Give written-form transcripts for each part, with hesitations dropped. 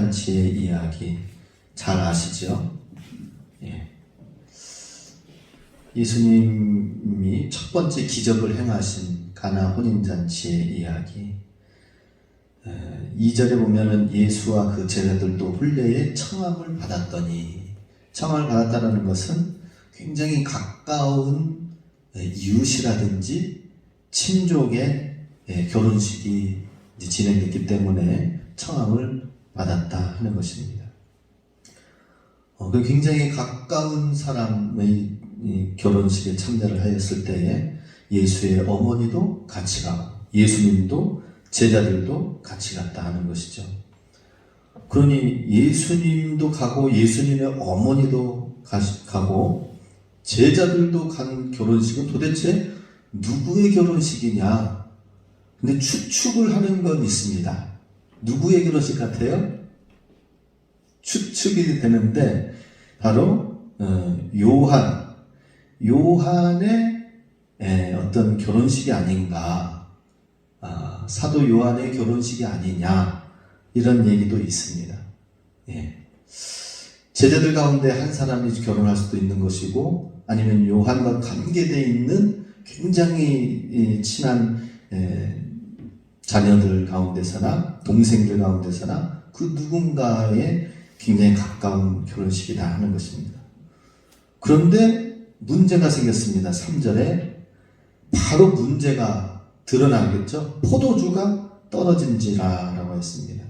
혼인잔치의 이야기 잘 아시죠? 예. 예수님이 첫 번째 기적을 행하신 가나 혼인잔치의 이야기. 2절에 보면은 예수와 그 제자들도 혼례에 청함을 받았더니, 청함을 받았다는 것은 굉장히 가까운 이웃이라든지 친족의 결혼식이 진행됐기 때문에 청함을 받았다 하는 것입니다. 굉장히 가까운 사람의 결혼식에 참여를 하였을 때에 예수의 어머니도 같이 가고 예수님도 제자들도 같이 갔다 하는 것이죠. 그러니 예수님도 가고 예수님의 어머니도 가고 제자들도 간 결혼식은 도대체 누구의 결혼식이냐? 근데 추측을 하는 건 있습니다. 누구의 결혼식 같아요? 추측이 되는데 바로 요한의 어떤 결혼식이 아닌가, 사도 요한의 결혼식이 아니냐, 이런 얘기도 있습니다. 제자들 가운데 한 사람이 결혼할 수도 있는 것이고, 아니면 요한과 관계되어 있는 굉장히 친한 자녀들 가운데서나 동생들 가운데서나 그 누군가의 굉장히 가까운 결혼식이다 하는 것입니다. 그런데 문제가 생겼습니다. 3절에 바로 문제가 드러나겠죠. 포도주가 떨어진지라 라고 했습니다.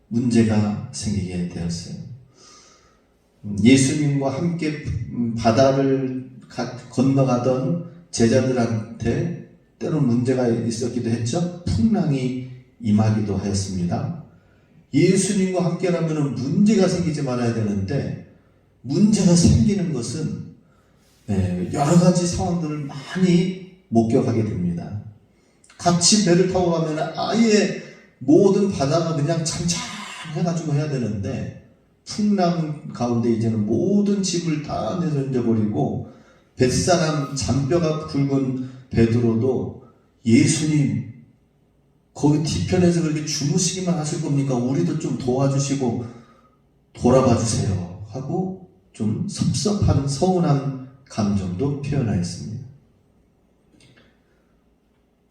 문제가 생기게 되었어요. 예수님과 함께 바다를 건너가던 제자들한테 때로는 문제가 있었기도 했죠. 풍랑이 임하기도 하였습니다. 예수님과 함께라면 문제가 생기지 말아야 되는데, 문제가 생기는 것은 여러 가지 상황들을 많이 목격하게 됩니다. 같이 배를 타고 가면 아예 모든 바다가 그냥 찬찬해가지고 해야 되는데, 풍랑 가운데 이제는 모든 집을 다 내던져버리고, 뱃사람 잔뼈가 굵은 베드로도 예수님 거기 뒤편에서 그렇게 주무시기만 하실 겁니까? 우리도 좀 도와주시고 돌아봐 주세요 하고 좀 섭섭한 서운한 감정도 표현하였습니다.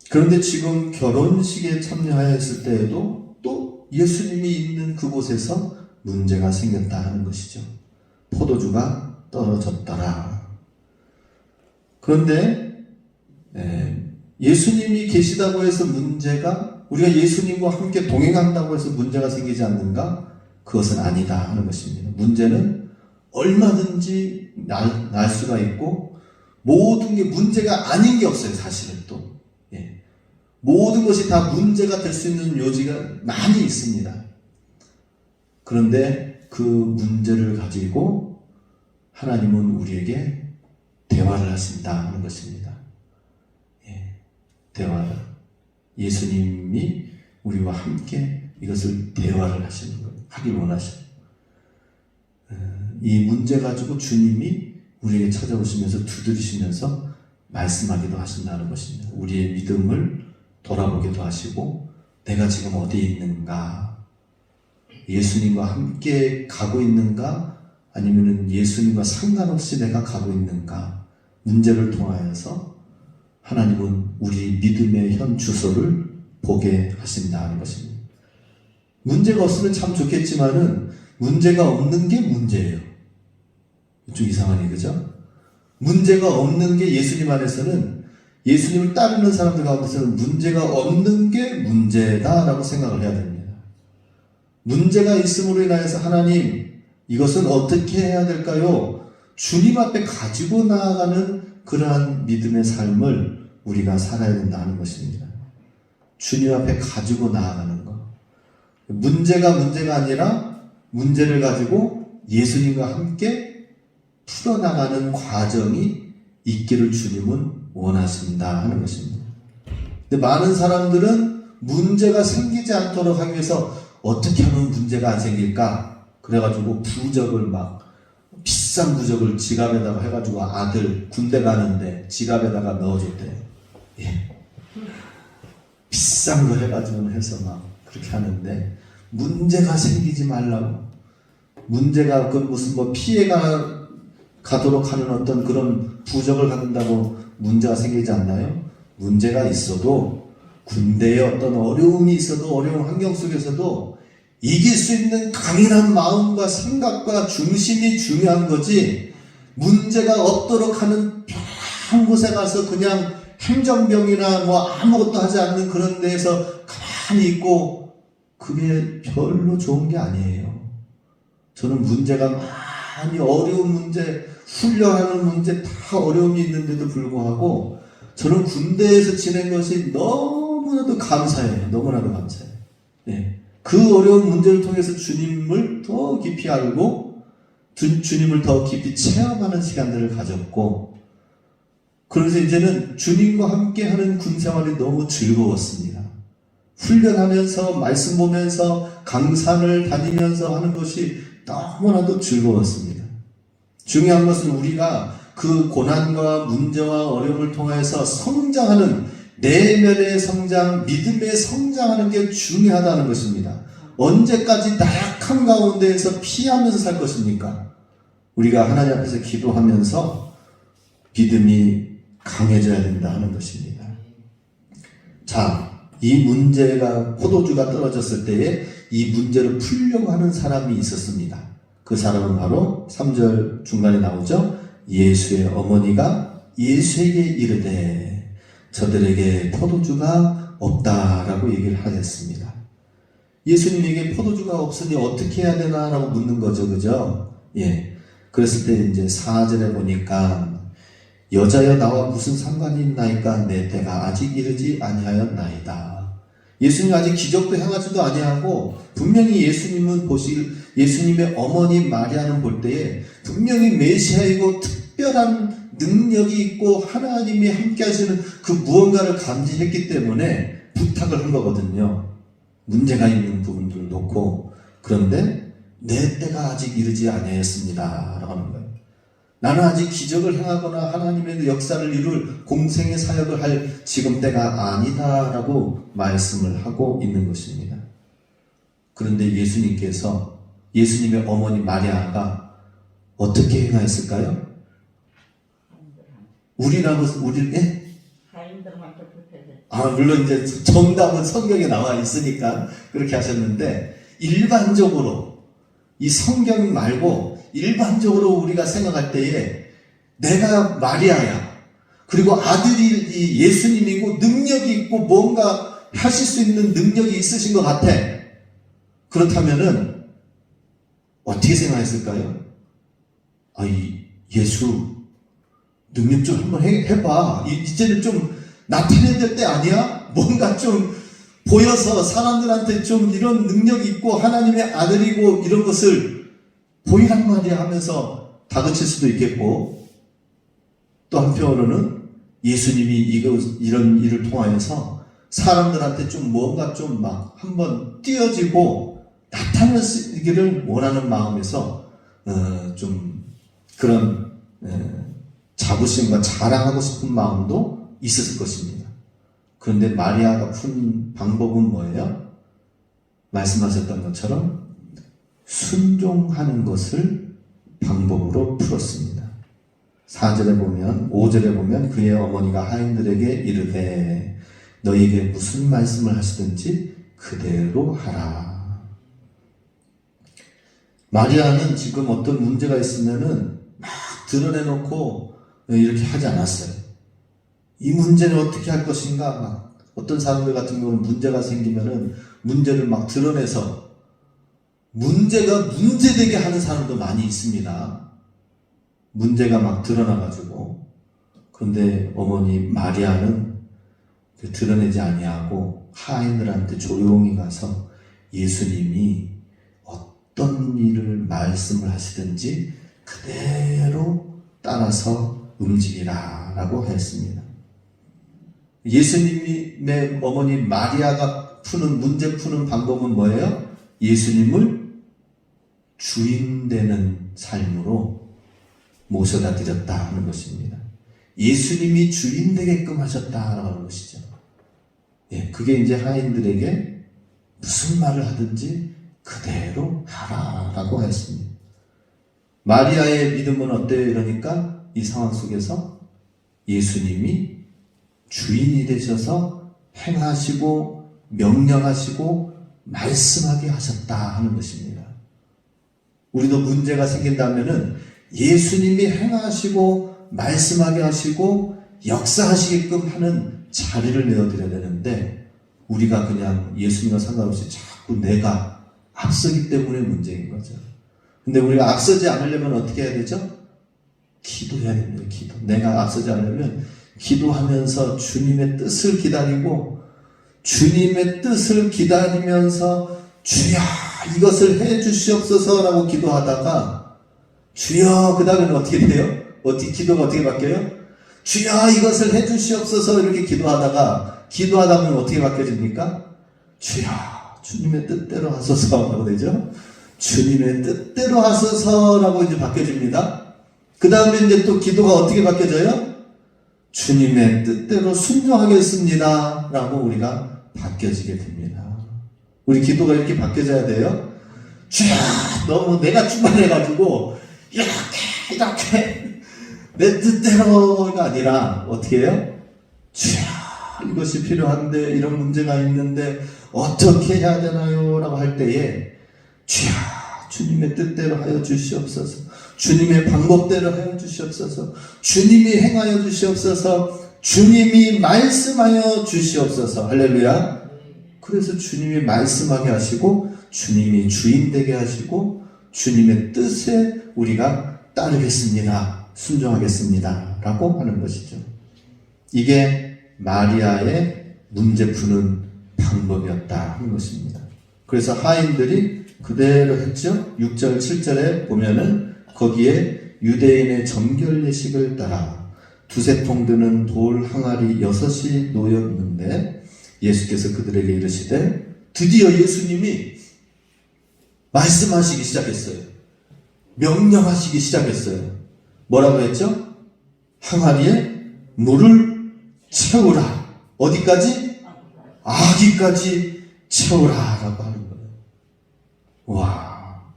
그런데 지금 결혼식에 참여하였을 때에도 또 예수님이 있는 그곳에서 문제가 생겼다 하는 것이죠. 포도주가 떨어졌더라. 그런데 예수님이 계시다고 해서 문제가, 우리가 예수님과 함께 동행한다고 해서 문제가 생기지 않는가? 그것은 아니다 하는 것입니다. 문제는 얼마든지 날 수가 있고, 모든 게 문제가 아닌 게 없어요. 사실은 또 모든 것이 다 문제가 될 수 있는 요지가 많이 있습니다. 그런데 그 문제를 가지고 하나님은 우리에게 대화를 하신다 하는 것입니다. 대화를. 예수님이 우리와 함께 이것을 대화를 하시는 거예요. 하길 원하셔요. 이 문제 가지고 주님이 우리에게 찾아오시면서 두드리시면서 말씀하기도 하신다는 것입니다. 우리의 믿음을 돌아보기도 하시고, 내가 지금 어디에 있는가? 예수님과 함께 가고 있는가? 아니면 예수님과 상관없이 내가 가고 있는가? 문제를 통하여서 하나님은 우리 믿음의 현 주소를 보게 하신다는 것입니다. 문제가 없으면 참 좋겠지만은 문제가 없는 게 문제예요. 좀 이상하네, 그죠? 문제가 없는 게 예수님 안에서는, 예수님을 따르는 사람들 가운데서는 문제가 없는 게 문제다라고 생각을 해야 됩니다. 문제가 있음으로 인하여서 하나님, 이것은 어떻게 해야 될까요? 주님 앞에 가지고 나아가는 그러한 믿음의 삶을 우리가 살아야 된다는 것입니다. 주님 앞에 가지고 나아가는 것. 문제가 아니라 문제를 가지고 예수님과 함께 풀어나가는 과정이 있기를 주님은 원하신다 하는 것입니다. 근데 많은 사람들은 문제가 생기지 않도록 하기 위해서 어떻게 하면 문제가 안 생길까? 그래가지고 부적을 비싼 부적을 지갑에다가 해가지고 아들 군대 가는데 지갑에다가 넣어줬대요. 비싼 거 해가지고 해서 그렇게 하는데 문제가 생기지 말라고. 문제가 무슨 피해가 가도록 하는 어떤 그런 부적을 갖는다고 문제가 생기지 않나요? 문제가 있어도, 군대에 어떤 어려움이 있어도, 어려운 환경 속에서도 이길 수 있는 강인한 마음과 생각과 중심이 중요한 거지, 문제가 없도록 하는 한 곳에 가서 그냥 행정병이나 아무것도 하지 않는 그런 데에서 가만히 있고, 그게 별로 좋은 게 아니에요. 저는 문제가 많이, 어려운 문제, 훈련하는 문제 다 어려움이 있는데도 불구하고 저는 군대에서 지낸 것이 너무나도 감사해요. 너무나도 감사해요. 예. 그 어려운 문제를 통해서 주님을 더 깊이 알고 주님을 더 깊이 체험하는 시간들을 가졌고, 그래서 이제는 주님과 함께하는 군생활이 너무 즐거웠습니다. 훈련하면서 말씀 보면서 강산을 다니면서 하는 것이 너무나도 즐거웠습니다. 중요한 것은 우리가 그 고난과 문제와 어려움을 통해서 성장하는, 내면의 성장, 믿음의 성장하는 게 중요하다는 것입니다. 언제까지 나약한 가운데에서 피하면서 살 것입니까? 우리가 하나님 앞에서 기도하면서 믿음이 강해져야 된다 하는 것입니다. 자, 이 문제가, 포도주가 떨어졌을 때에 이 문제를 풀려고 하는 사람이 있었습니다. 그 사람은 바로 3절 중간에 나오죠. 예수의 어머니가 예수에게 이르되 저들에게 포도주가 없다라고 얘기를 하였습니다. 예수님에게 포도주가 없으니 어떻게 해야 되나 라고 묻는 거죠. 그죠? 예. 그랬을 때 이제 4절에 보니까 여자여 나와 무슨 상관이 있나이까 내 때가 아직 이르지 아니하였나이다. 예수님 아직 기적도 행하지도 아니하고, 분명히 예수님의 어머니 마리아는 볼 때에 분명히 메시아이고 특별한 능력이 있고 하나님이 함께 하시는 그 무언가를 감지했기 때문에 부탁을 한 거거든요. 문제가 있는 부분들을 놓고. 그런데 내 때가 아직 이르지 아니하였습니다 라고 하는 거예요. 나는 아직 기적을 행하거나 하나님의 역사를 이룰 공생의 사역을 할 지금 때가 아니다라고 말씀을 하고 있는 것입니다. 그런데 예수님의 어머니 마리아가 어떻게 행하였을까요? 물론 이제 정답은 성경에 나와 있으니까 그렇게 하셨는데, 일반적으로 이 성경 말고 일반적으로 우리가 생각할 때에 내가 마리아야, 그리고 아들이 예수님이고 능력이 있고 뭔가 하실 수 있는 능력이 있으신 것 같아. 그렇다면은 어떻게 생각했을까요? 예수 능력 좀 한번 해봐. 이제는 좀 나타내야 될 때 아니야? 뭔가 좀 보여서 사람들한테 좀 이런 능력이 있고 하나님의 아들이고 이런 것을 보이란 말이야 하면서 다그칠 수도 있겠고, 또 한편으로는 예수님이 이런 일을 통하여서 사람들한테 좀 뭔가 좀 막 한번 띄어지고 나타나기를 원하는 마음에서 좀 그런 자부심과 자랑하고 싶은 마음도 있었을 것입니다. 그런데 마리아가 푼 방법은 뭐예요? 말씀하셨던 것처럼 순종하는 것을 방법으로 풀었습니다. 5절에 보면 그의 어머니가 하인들에게 이르되 너희에게 무슨 말씀을 하시든지 그대로 하라. 마리아는 지금 어떤 문제가 있으면은 막 드러내놓고 이렇게 하지 않았어요. 이 문제는 어떻게 할 것인가? 막 어떤 사람들 같은 경우는 문제가 생기면은 문제를 막 드러내서 문제가 문제되게 하는 사람도 많이 있습니다. 문제가 막 드러나가지고. 그런데 어머니 마리아는 드러내지 아니하고 하인들한테 조용히 가서 예수님이 어떤 일을 말씀을 하시든지 그대로 따라서 움직이라 라고 하였습니다. 예수님의 어머니 마리아가 문제 푸는 방법은 뭐예요? 예수님을 주인 되는 삶으로 모셔다 드렸다 하는 것입니다. 예수님이 주인 되게끔 하셨다라고 하는 것이죠. 예, 그게 이제 하인들에게 무슨 말을 하든지 그대로 하라라고 하였습니다. 마리아의 믿음은 어때요? 이러니까 이 상황 속에서 예수님이 주인이 되셔서 행하시고 명령하시고 말씀하게 하셨다 하는 것입니다. 우리도 문제가 생긴다면은 예수님이 행하시고 말씀하게 하시고 역사하시게끔 하는 자리를 내어드려야 되는데, 우리가 그냥 예수님과 상관없이 자꾸 내가 앞서기 때문에 문제인 거죠. 근데 우리가 앞서지 않으려면 어떻게 해야 되죠? 기도해야 됩니다. 기도. 내가 앞서지 않으려면 기도하면서 주님의 뜻을 기다리고, 주님의 뜻을 기다리면서 주여 이것을 해 주시옵소서 라고 기도하다가, 주여 그 다음에는 어떻게 돼요? 기도가 어떻게 바뀌어요? 주여 이것을 해 주시옵소서 이렇게 기도하다가 보면 어떻게 바뀌어집니까? 주여 주님의 뜻대로 하소서라고 되죠? 주님의 뜻대로 하소서라고 이제 바뀌어집니다. 그 다음에 이제 또 기도가 어떻게 바뀌어져요? 주님의 뜻대로 순종하겠습니다 라고 우리가 바뀌어지게 됩니다. 우리 기도가 이렇게 바뀌어져야 돼요. 주여 너무 내가 충만해가지고 이렇게 내 뜻대로가 아니라 어떻게 해요? 주여 이것이 필요한데 이런 문제가 있는데 어떻게 해야 되나요? 라고 할 때에 주여 주님의 뜻대로 하여 주시옵소서, 주님의 방법대로 하여 주시옵소서, 주님이 행하여 주시옵소서, 주님이 말씀하여 주시옵소서. 할렐루야. 그래서 주님이 말씀하게 하시고 주님이 주인 되게 하시고 주님의 뜻에 우리가 따르겠습니다, 순종하겠습니다 라고 하는 것이죠. 이게 마리아의 문제 푸는 방법이었다 하는 것입니다. 그래서 하인들이 그대로 했죠. 6절 7절에 보면은 거기에 유대인의 정결 예식을 따라 두세 통 드는 돌 항아리 6이 놓였는데 예수께서 그들에게 이르시되, 드디어 예수님이 말씀하시기 시작했어요. 명령하시기 시작했어요. 뭐라고 했죠? 항아리에 물을 채우라. 어디까지? 아기까지 채우라 라고 하는 거예요. 와,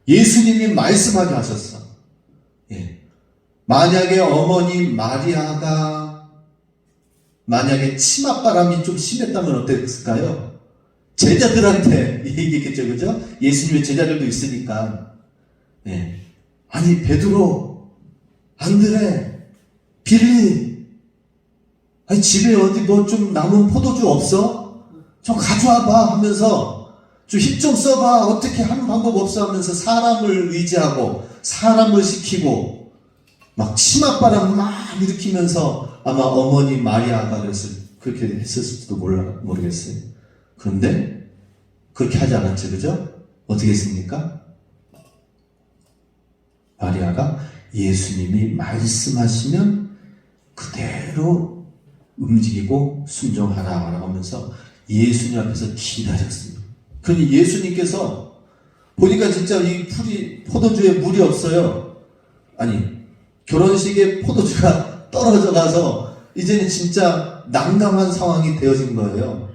예수님이 말씀하게 하셨어. 예. 만약에 어머니 마리아가 만약에 치맛바람이 좀 심했다면 어땠을까요? 제자들한테 얘기했겠죠, 그죠? 예수님의 제자들도 있으니까. 예. 아니 베드로, 안드레, 빌리, 아니 집에 어디 뭐 좀 남은 포도주 없어? 좀 가져와봐 하면서 좀 힘 좀 써봐, 어떻게 하는 방법 없어 하면서 사람을 의지하고 사람을 시키고 막 치맛바람 막 일으키면서 아마 어머니 마리아가 그렇게 했을지도 모르겠어요. 그런데 그렇게 하지 않았죠, 그죠? 어떻게 했습니까? 마리아가 예수님이 말씀하시면 그대로 움직이고 순종하라 하면서 예수님 앞에서 기다렸습니다. 그러니 예수님께서 보니까 진짜 이 포도주에 물이 없어요. 아니, 결혼식에 포도주가 떨어져 가서 이제는 진짜 난감한 상황이 되어진 거예요.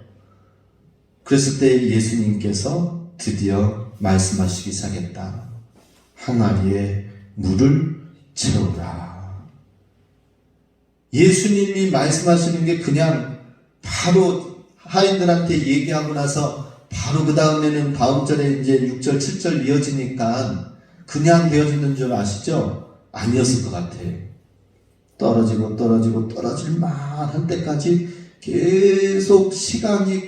그랬을 때 예수님께서 드디어 말씀하시기 시작했다. 항아리에 물을 채우라. 예수님이 말씀하시는 게 그냥 바로 하인들한테 얘기하고 나서 바로 그 다음에는 다음 절에 이제 6절, 7절 이어지니까 그냥 되어지는 줄 아시죠? 아니었을 것 같아요. 떨어지고 떨어질 만한 때까지 계속 시간이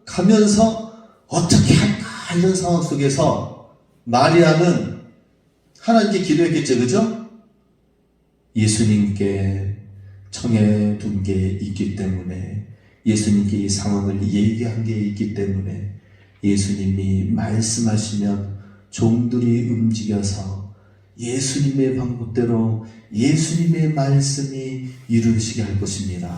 가면서 어떻게 할까 이런 상황 속에서 마리아는 하나님께 기도했겠죠, 그죠? 예수님께 청해둔 게 있기 때문에, 예수님께 이 상황을 얘기한 게 있기 때문에 예수님이 말씀하시면 종들이 움직여서 예수님의 방법대로 예수님의 말씀이 이루어지게 할 것입니다.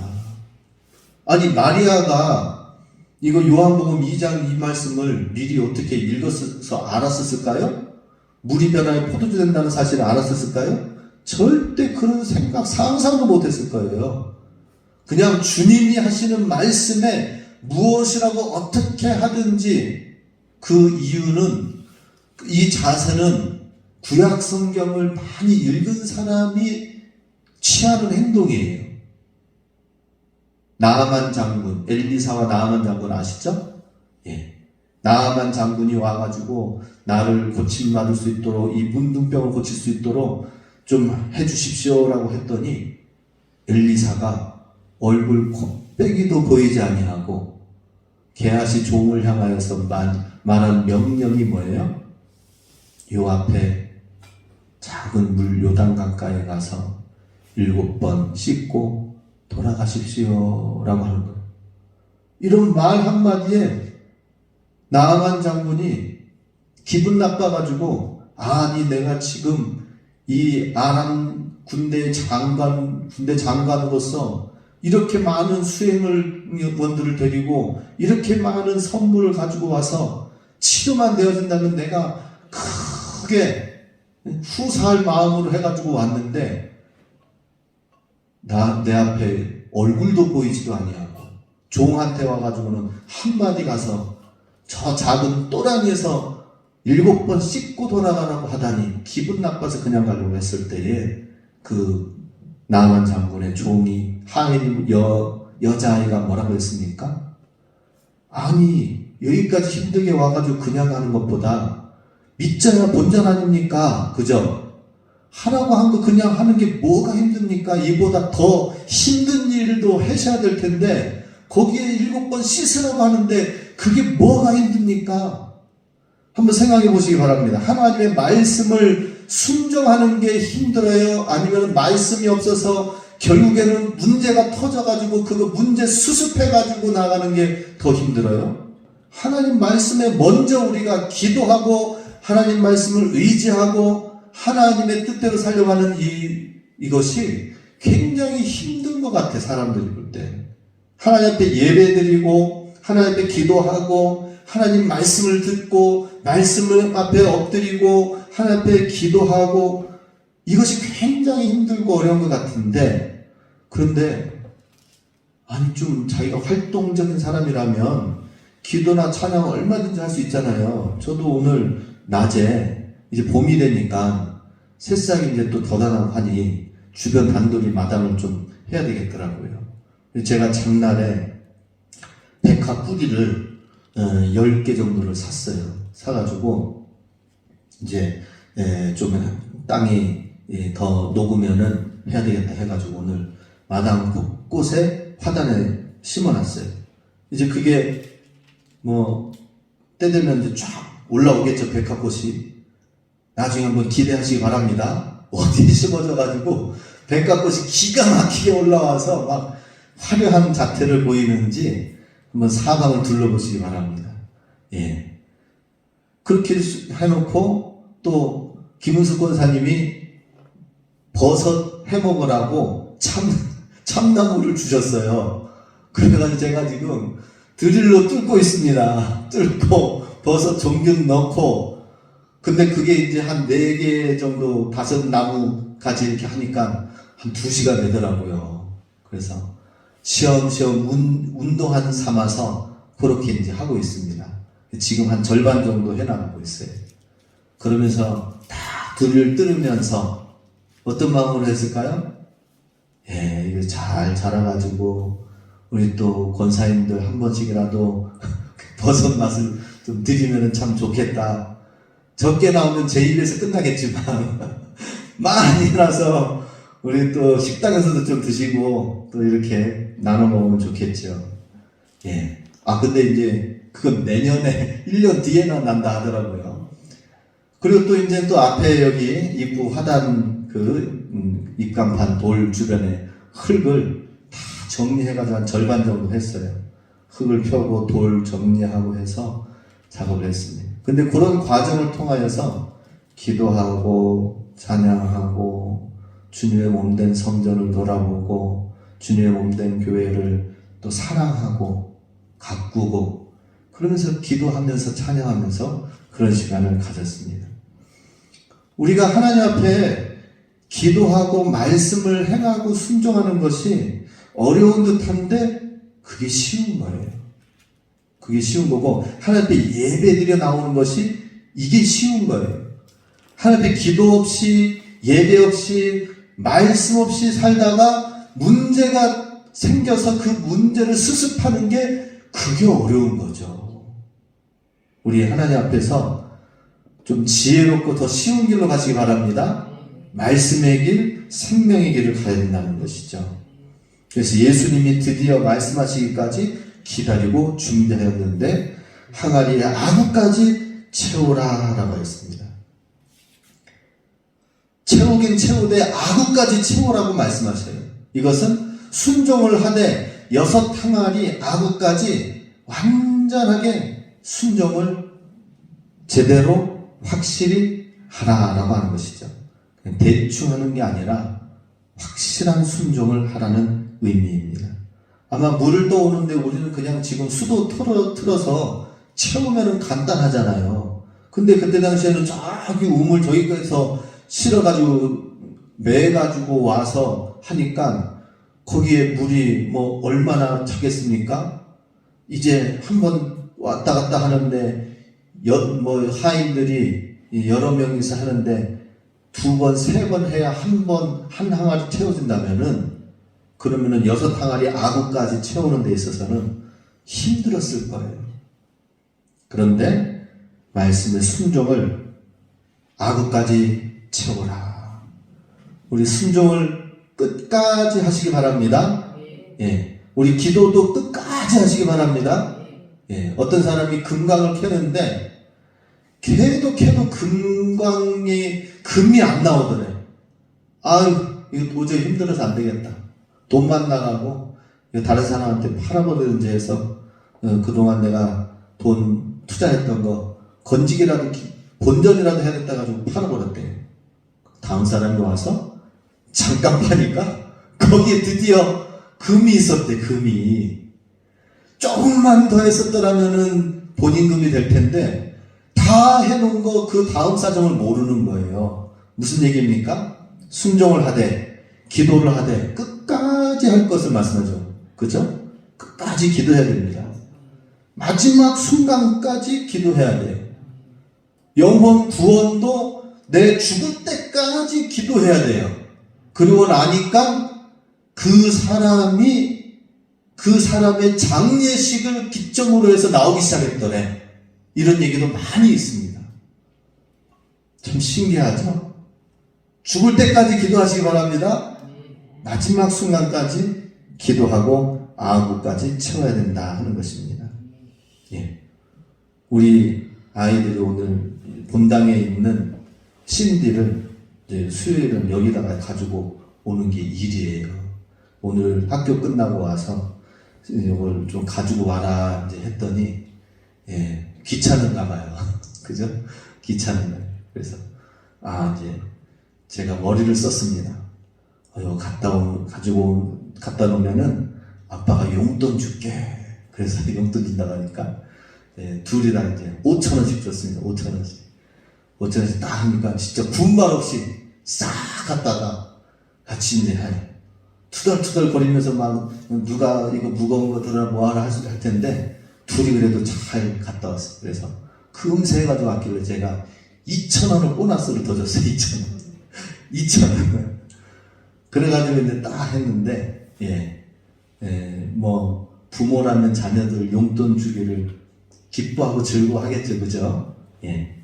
아니, 마리아가 이거 요한복음 2장 이 말씀을 미리 어떻게 읽어서 알았었을까요? 물이 변하여 포도주 된다는 사실을 알았었을까요? 절대 그런 생각, 상상도 못했을 거예요. 그냥 주님이 하시는 말씀에 무엇이라고 어떻게 하든지 그 이유는, 이 자세는 구약 성경을 많이 읽은 사람이 취하는 행동이에요. 나아만 장군, 엘리사와 나아만 장군 아시죠? 예. 나아만 장군이 와가지고 나를 고침받을 수 있도록, 이 문둥병을 고칠 수 있도록 좀 해주십시오라고 했더니 엘리사가 얼굴 콧배기도 보이지 아니하고 게하시 종을 향하여서 말한 명령이 뭐예요? 요 앞에 작은 물 요단강가에 가서 7번 씻고 돌아가십시오 라고 하는 거예요. 이런 말 한마디에 나아만 장군이 기분 나빠가지고, 아니 내가 지금 이 아람 군대 장관으로서 이렇게 많은 수행원들을 데리고 이렇게 많은 선물을 가지고 와서 치료만 되어진다면 내가 크게 후사할 마음으로 해가지고 왔는데 내 앞에 얼굴도 보이지도 아니하고 종한테 와가지고는 한마디 가서 저 작은 또랑이에서 7번 씻고 돌아가라고 하다니 기분 나빠서 그냥 가려고 했을 때에 그 나아만 장군의 종이 하인 여자아이가 뭐라고 했습니까? 아니 여기까지 힘들게 와가지고 그냥 가는 것보다 믿자야 본전 아닙니까? 그죠? 하라고 한 거 그냥 하는 게 뭐가 힘듭니까? 이보다 더 힘든 일도 하셔야 될 텐데 거기에 7번 씻으라고 하는데 그게 뭐가 힘듭니까? 한번 생각해 보시기 바랍니다. 하나님의 말씀을 순종하는 게 힘들어요? 아니면 말씀이 없어서 결국에는 문제가 터져가지고 그거 문제 수습해가지고 나가는 게 더 힘들어요? 하나님 말씀에 먼저 우리가 기도하고 하나님 말씀을 의지하고 하나님의 뜻대로 살려가는 이것이 굉장히 힘든 것 같아, 사람들이 볼 때. 하나님 앞에 예배드리고 하나님 앞에 기도하고 하나님 말씀을 듣고 말씀을 앞에 엎드리고 하나님 앞에 기도하고 이것이 굉장히 힘들고 어려운 것 같은데, 그런데 아니 좀 자기가 활동적인 사람이라면 기도나 찬양 얼마든지 할 수 있잖아요. 저도 오늘 낮에 이제 봄이 되니까 새싹이 이제 또 돋아나고 하니 주변 단돌이 마당을 좀 해야 되겠더라고요. 제가 장날에 백화 뿌리를 10개 정도를 샀어요. 사가지고 이제 좀 땅이 더 녹으면은 해야 되겠다 해가지고 오늘 마당 곳곳에 화단에 심어놨어요. 이제 그게 뭐 때 되면 이제 쫙 올라오겠죠, 백합꽃이. 나중에 한번 기대하시기 바랍니다. 어디에 심어져가지고 백합꽃이 기가 막히게 올라와서 막 화려한 자태를 보이는지 한번 사방을 둘러보시기 바랍니다. 예. 그렇게 해놓고 또 김은숙 권사님이 버섯 해먹으라고 참나무를 주셨어요. 그래가지고 제가 지금 드릴로 뚫고 있습니다. 뚫고 버섯 종균 넣고, 근데 그게 이제 한 4개 정도 5나무까지 이렇게 하니까 한 2시간 되더라고요. 그래서 시험시험 운동한 삼아서 그렇게 이제 하고 있습니다. 지금 한 절반 정도 해나가고 있어요. 그러면서 다 드릴 뚫으면서 어떤 마음으로 했을까요? 예, 이거 잘 자라가지고 우리 또 권사님들 한 번씩이라도 버섯 맛을 좀 드리면 참 좋겠다. 적게 나오면 제 입에서 끝나겠지만 많이 나서 우리 또 식당에서도 좀 드시고 또 이렇게 나눠 먹으면 좋겠죠. 예. 근데 이제 그건 내년에 1년 뒤에나 난다 하더라고요. 그리고 또 이제 또 앞에 여기 입구 화단 입간판 돌 주변에 흙을 다 정리해가지고 한 절반 정도 했어요. 흙을 펴고 돌 정리하고 해서 작업을 했습니다. 근데 그런 과정을 통하여서 기도하고 찬양하고 주님의 몸된 성전을 돌아보고 주님의 몸된 교회를 또 사랑하고 가꾸고 그러면서 기도하면서 찬양하면서 그런 시간을 가졌습니다. 우리가 하나님 앞에 기도하고 말씀을 행하고 순종하는 것이 어려운 듯한데 그게 쉬운 거예요. 그게 쉬운 거고, 하나님 앞에 예배드려 나오는 것이 이게 쉬운 거예요. 하나님 앞에 기도 없이, 예배 없이, 말씀 없이 살다가 문제가 생겨서 그 문제를 수습하는 게 그게 어려운 거죠. 우리 하나님 앞에서 좀 지혜롭고 더 쉬운 길로 가시기 바랍니다. 말씀의 길, 생명의 길을 가야 된다는 것이죠. 그래서 예수님이 드디어 말씀하시기까지 기다리고 준비하였는데 항아리에 아구까지 채우라 라고 했습니다. 채우긴 채우되 아구까지 채우라고 말씀하셔요. 이것은 순종을 하되 6 항아리 아구까지 완전하게 순종을 제대로 확실히 하라라고 하는 것이죠. 대충 하는 게 아니라 확실한 순종을 하라는 의미입니다. 아마 물을 떠오는데 우리는 그냥 지금 수도 틀어서 채우면 간단하잖아요. 근데 그때 당시에는 저기 우물 저기에서 실어가지고 매가지고 와서 하니까 거기에 물이 뭐 얼마나 차겠습니까? 이제 한번 왔다 갔다 하는데 하인들이 여러 명이서 하는데 2번, 3번 해야 한 항아리 채워진다면은 그러면은 6 항아리 아구까지 채우는 데 있어서는 힘들었을 거예요. 그런데 말씀의 순종을 아구까지 채우라. 우리 순종을 끝까지 하시기 바랍니다. 예. 우리 기도도 끝까지 하시기 바랍니다. 예. 어떤 사람이 금강을 캐는데 캐도 금이 안 나오더래. 아유, 이거 도저히 힘들어서 안 되겠다. 돈만 나가고 다른 사람한테 팔아버리든지 해서 그동안 내가 돈 투자했던 거 건지기라도 본전이라도 해야겠다 가지고 팔아버렸대. 다음 사람이 와서 잠깐 파니까 거기에 드디어 금이 있었대. 금이 조금만 더 했었더라면은 본인 금이 될 텐데 다 해놓은 거 그 다음 사정을 모르는 거예요. 무슨 얘기입니까? 순종을 하되 기도를 하되 끝까지 할 것을 말씀하죠. 그죠? 끝까지 기도해야 됩니다. 마지막 순간까지 기도해야 돼요. 영혼 구원도 내 죽을 때까지 기도해야 돼요. 그리고 나니까 그 사람의 장례식을 기점으로 해서 나오기 시작했더래. 이런 얘기도 많이 있습니다. 참 신기하죠? 죽을 때까지 기도하시기 바랍니다. 마지막 순간까지 기도하고 아구까지 채워야 된다 하는 것입니다. 예. 우리 아이들이 오늘 본당에 있는 CD를 수요일은 여기다가 가지고 오는 게 일이에요. 오늘 학교 끝나고 와서 이걸 좀 가지고 와라 이제 했더니 귀찮은가 봐요. 그죠? 귀찮은 거예요. 그래서 이제 제가 머리를 썼습니다. 이거 갖다 놓으면은 아빠가 용돈 줄게. 그래서 용돈 준다고 하니까 둘이 다 이제 5,000원씩 줬습니다. 5,000원씩. 5,000원씩 딱 하니까 진짜 군말 없이 싹 갖다가 같이 이제 투덜투덜 거리면서 막 누가 이거 무거운 거 들어라 뭐하라 할 텐데 둘이 그래도 잘 갔다 왔어요. 그래서 금세 해가지고 왔길래 제가 2,000원을 보너스를 더 줬어요. 2,000원. 2,000원. 그래가지고 이제 딱 했는데, 뭐, 부모라면 자녀들 용돈 주기를 기뻐하고 즐거워하겠죠. 그죠? 예.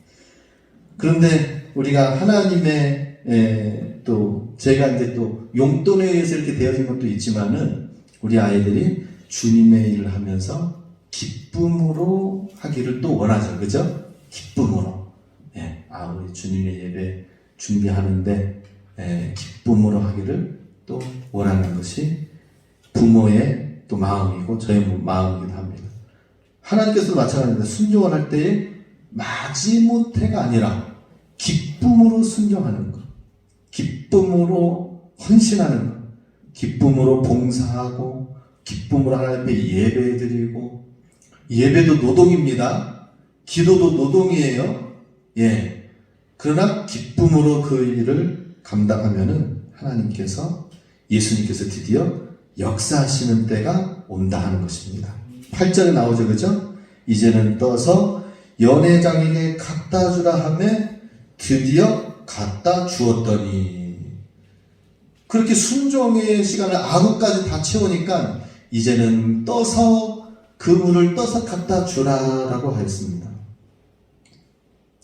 그런데 우리가 하나님의 또, 제가 이제 또 용돈에 의해서 이렇게 되어진 것도 있지만은 우리 아이들이 주님의 일을 하면서 기쁨으로 하기를 또 원하죠. 그죠? 기쁨으로. 우리 주님의 예배 준비하는데 기쁨으로 하기를 또 원하는 것이 부모의 또 마음이고 저의 마음이기도 합니다. 하나님께서도 마찬가지입니다. 순종을 할 때에 마지못해가 아니라 기쁨으로 순종하는 것, 기쁨으로 헌신하는 것, 기쁨으로 봉사하고 기쁨으로 하나님께 예배드리고, 예배도 노동입니다. 기도도 노동이에요. 그러나 기쁨으로 그 일을 감당하면은 예수님께서 드디어 역사하시는 때가 온다 하는 것입니다. 8절에 나오죠. 그죠? 이제는 떠서 연회장에게 갖다 주라 하매 드디어 갖다 주었더니, 그렇게 순종의 시간을 아구까지 다 채우니까 이제는 떠서 그 물을 떠서 갖다 주라라고 하였습니다.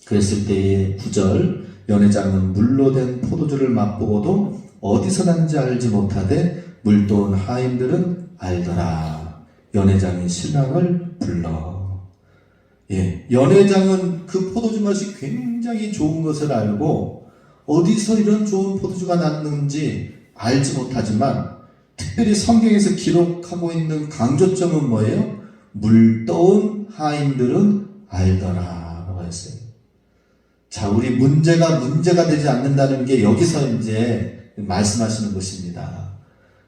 그랬을 때의 9절, 연회장은 물로 된 포도주를 맛보고도 어디서 난지 알지 못하되 물도온 하인들은 알더라. 연회장이 신랑을 불러. 연회장은 그 포도주 맛이 굉장히 좋은 것을 알고 어디서 이런 좋은 포도주가 났는지 알지 못하지만, 특별히 성경에서 기록하고 있는 강조점은 뭐예요? 물떠온 하인들은 알더라 라고 했어요. 자, 우리 문제가 되지 않는다는 게 여기서 이제 말씀하시는 것입니다.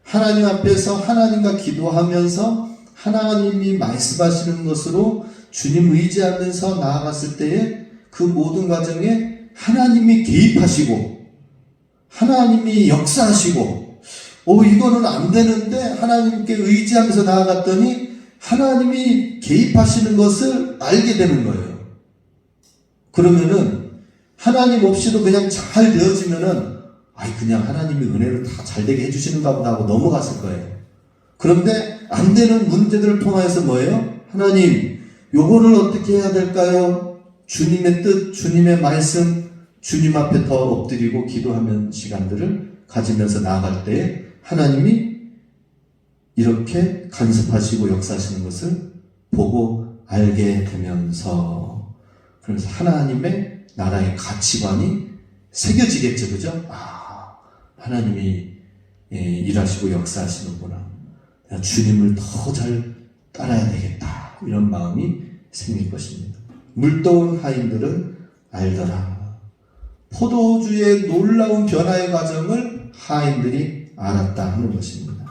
하나님 앞에서 하나님과 기도하면서 하나님이 말씀하시는 것으로 주님 의지하면서 나아갔을 때에 그 모든 과정에 하나님이 개입하시고 하나님이 역사하시고, 이거는 안 되는데 하나님께 의지하면서 나아갔더니 하나님이 개입하시는 것을 알게 되는 거예요. 그러면은 하나님 없이도 그냥 잘 되어지면은 그냥 하나님이 은혜로 다 잘 되게 해주시는가 보다 하고 넘어갔을 거예요. 그런데 안 되는 문제들을 통해서 뭐예요? 하나님, 요거를 어떻게 해야 될까요? 주님의 뜻, 주님의 말씀, 주님 앞에 더 엎드리고 기도하는 시간들을 가지면서 나아갈 때 하나님이 이렇게 간섭하시고 역사하시는 것을 보고 알게 되면서, 그래서 하나님의 나라의 가치관이 새겨지겠죠. 그죠? 하나님이 일하시고 역사하시는구나. 내가 주님을 더 잘 따라야 되겠다. 이런 마음이 생길 것입니다. 물떠온 하인들은 알더라. 포도주의 놀라운 변화의 과정을 하인들이 알았다 하는 것입니다.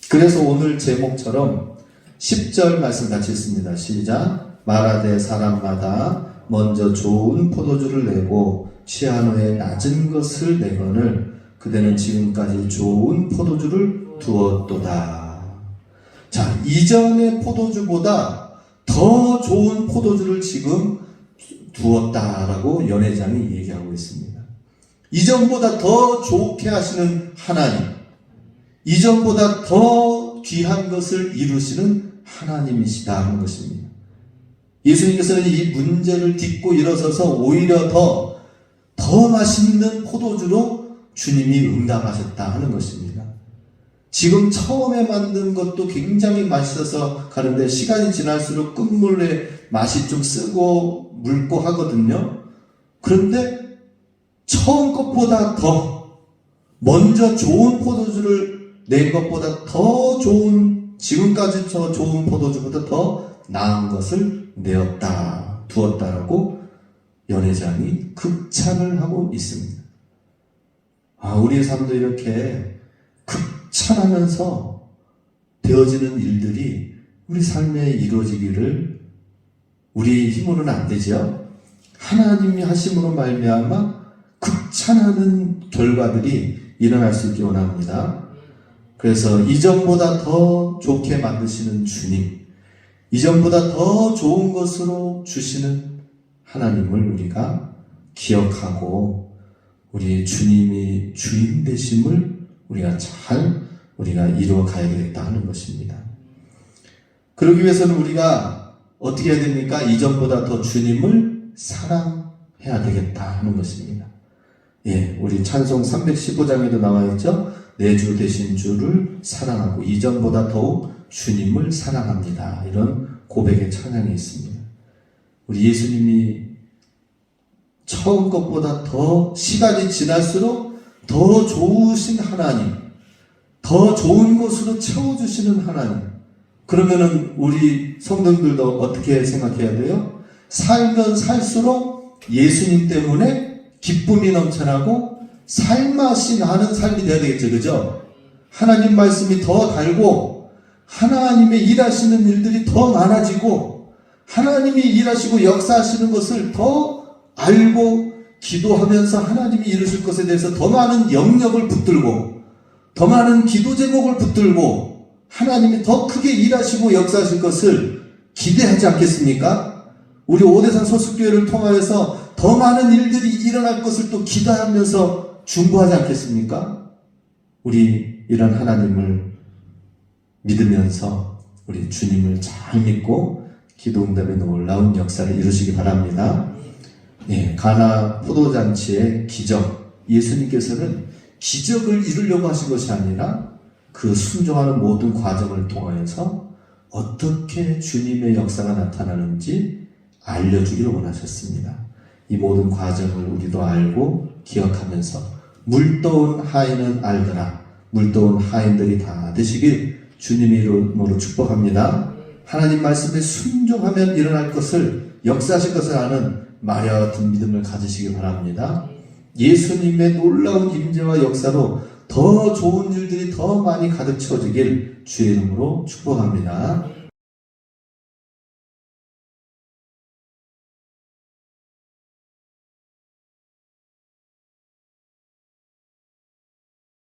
그래서 오늘 제목처럼 10절 말씀 같이 읽습니다. 시작. 말하되 사람마다 먼저 좋은 포도주를 내고 취한 후에 낮은 것을 내거늘 그대는 지금까지 좋은 포도주를 두었도다. 자, 이전의 포도주보다 더 좋은 포도주를 지금 두었다라고 연회장이 얘기하고 있습니다. 이전보다 더 좋게 하시는 하나님, 이전보다 더 귀한 것을 이루시는 하나님이시다 하는 것입니다. 예수님께서는 이 문제를 딛고 일어서서 오히려 더 맛있는 포도주로 주님이 응답하셨다 하는 것입니다. 지금 처음에 만든 것도 굉장히 맛있어서 가는데 시간이 지날수록 끝물의 맛이 좀 쓰고 묽고 하거든요. 그런데 처음 것보다 더 먼저 좋은 포도주를 낸 것보다 더 좋은, 지금까지 저 좋은 포도주보다 더 나은 것을 두었다라고 연회장이 극찬을 하고 있습니다. 우리의 삶도 이렇게 극찬하면서 되어지는 일들이 우리 삶에 이루어지기를, 우리 힘으로는 안 되죠. 하나님이 하심으로 말미암아 극찬하는 결과들이 일어날 수 있기 원합니다. 그래서 이전보다 더 좋게 만드시는 주님, 이전보다 더 좋은 것으로 주시는 하나님을 우리가 기억하고 우리 주님이 주인 되심을 우리가 이루어 가야 되겠다 하는 것입니다. 그러기 위해서는 우리가 어떻게 해야 됩니까? 이전보다 더 주님을 사랑해야 되겠다 하는 것입니다. 우리 찬송 315장에도 나와 있죠. 내 주 되신 주를 사랑하고 이전보다 더욱 주님을 사랑합니다. 이런 고백의 찬양이 있습니다. 우리 예수님이 처음 것보다 더 시간이 지날수록 더 좋으신 하나님, 더 좋은 것으로 채워주시는 하나님. 그러면은 우리 성도들도 어떻게 생각해야 돼요? 살면 살수록 예수님 때문에 기쁨이 넘쳐나고 살맛이 나는 삶이 돼야 되겠죠. 그죠? 하나님 말씀이 더 달고 하나님의 일하시는 일들이 더 많아지고 하나님이 일하시고 역사하시는 것을 더 알고 기도하면서 하나님이 이루실 것에 대해서 더 많은 영역을 붙들고 더 많은 기도 제목을 붙들고 하나님이 더 크게 일하시고 역사하실 것을 기대하지 않겠습니까? 우리 오대산 소속교회를 통하여서 더 많은 일들이 일어날 것을 또 기대하면서 중보하지 않겠습니까? 우리 이런 하나님을 믿으면서 우리 주님을 잘 믿고 기도 응답의 놀라운 역사를 이루시기 바랍니다. 예, 가나 포도잔치의 기적, 예수님께서는 기적을 이루려고 하신 것이 아니라 그 순종하는 모든 과정을 통하여서 어떻게 주님의 역사가 나타나는지 알려주기를 원하셨습니다. 이 모든 과정을 우리도 알고 기억하면서 물떠온 하인은 알더라. 물떠온 하인들이 다 되시길 주님의 이름으로 축복합니다. 하나님 말씀에 순종하면 일어날 것을, 역사하실 것을 아는 마리아 같은 믿음을 가지시기 바랍니다. 예수님의 놀라운 임재와 역사로 더 좋은 일들이 더 많이 가득 채워지길 주의 이름으로 축복합니다.